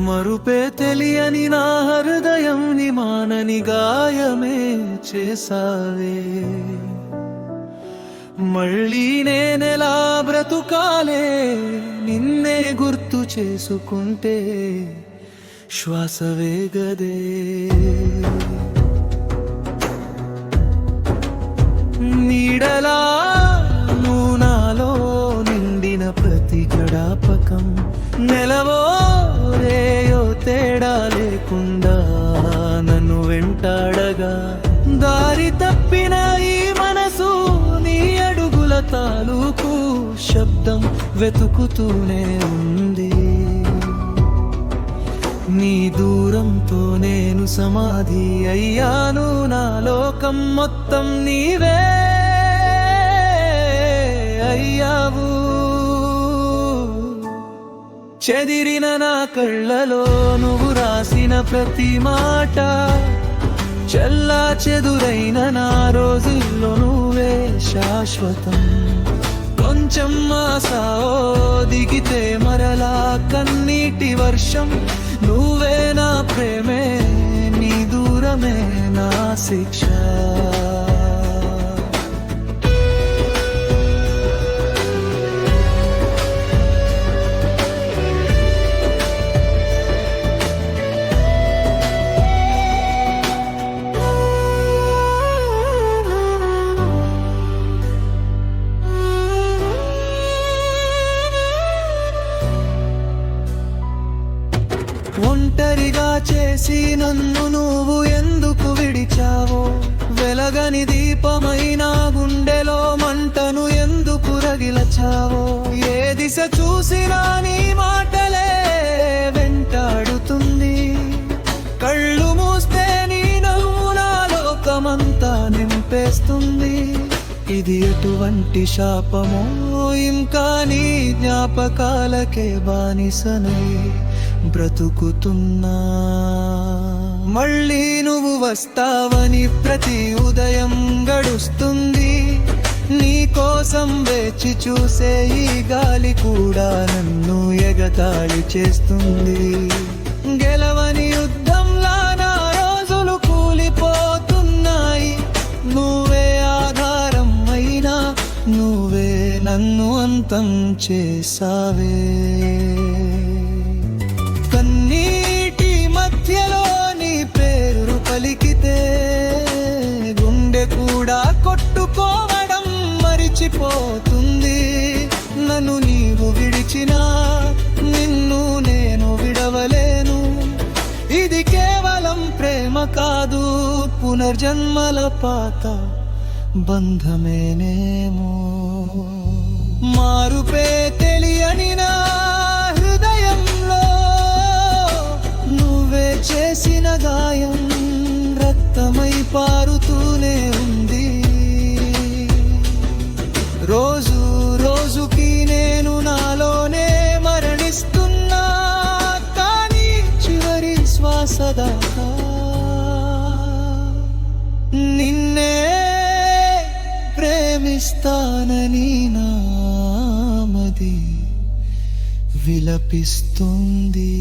మరుపే తెలియని నా హృదయం ని మానని గాయమే చేసావే. మళ్ళీ నేనెలా బ్రతుకాలే నిన్నే గుర్తు చేసుకుంటే శ్వాసవే గదే. నీడలా నువ్వు నాలో నిండిన ప్రతి గడాపకం, నెలవో రేయో తేడా లేకుండా నన్ను వెంటాడగా, దారి తప్పిన ఈ మనసు నీ అడుగుల తాలూకు శబ్దం వెతుకుతూనే ఉంది. నీ దూరంతో నేను సమాధి అయ్యాను, నా లోకం మొత్తం నీవే అయ్యావు. చెదిరిన నా కళ్ళలో నువ్వు రాసిన ప్రతి మాట, చెల్లా చెదురైన నా రోజుల్లో నువ్వే శాశ్వతం. కొంచెం ఆశో దిగితే మరలా కన్నీటి వర్షం, నువ్వే నా ప్రేమే నీ దూరమే నా శిక్ష. ఒంటరిగా చేసి నన్ను నువ్వు ఎందుకు విడిచావో, వెలగని దీపమైన గుండెలో మంటను ఎందుకు రగిలచావో. ఏ దిశ చూసినా నీ మాటలే వెంటాడుతుంది, కళ్ళు మూస్తే నీ నవ్వు నా లోకమంతా నింపేస్తుంది. ఇది ఎటువంటి శాపమో ఇంకా నీ జ్ఞాపకాలకే బానిసనై బ్రతుకుతున్నా. మళ్ళీ నువ్వు వస్తావని ప్రతి ఉదయం గడుస్తుంది, నీ కోసం వేచి చూసే ఈ గాలి కూడా నన్ను ఎగతాళి చేస్తుంది. గెలవని యుద్ధంలా నా రోజులు కూలిపోతున్నాయి, నువ్వే ఆధారం అయినా నువ్వే నన్ను అంతం చేసావే. కన్నీటి మధ్యలో నీ పేరు పలికితే గుండె కూడా కొట్టుకోవడం మరిచిపోతుంది. నన్ను నీవు విడిచినా నిన్ను నేను విడవలేను. ఇది కేవలం ప్రేమ కాదు, పునర్జన్మల పాత బంధమేనేమో. మారుపే తెలియని నా హృదయంలో నువ్వే చేసిన గాయం రక్తమై పారుతూనే ఉంది. రోజు రోజుకి నేను నాలోనే మరణిస్తున్నా, కానీ చివరి శ్వాస దాకా నిన్నే ప్రేమిస్తానని నామది విలపిస్తుంది.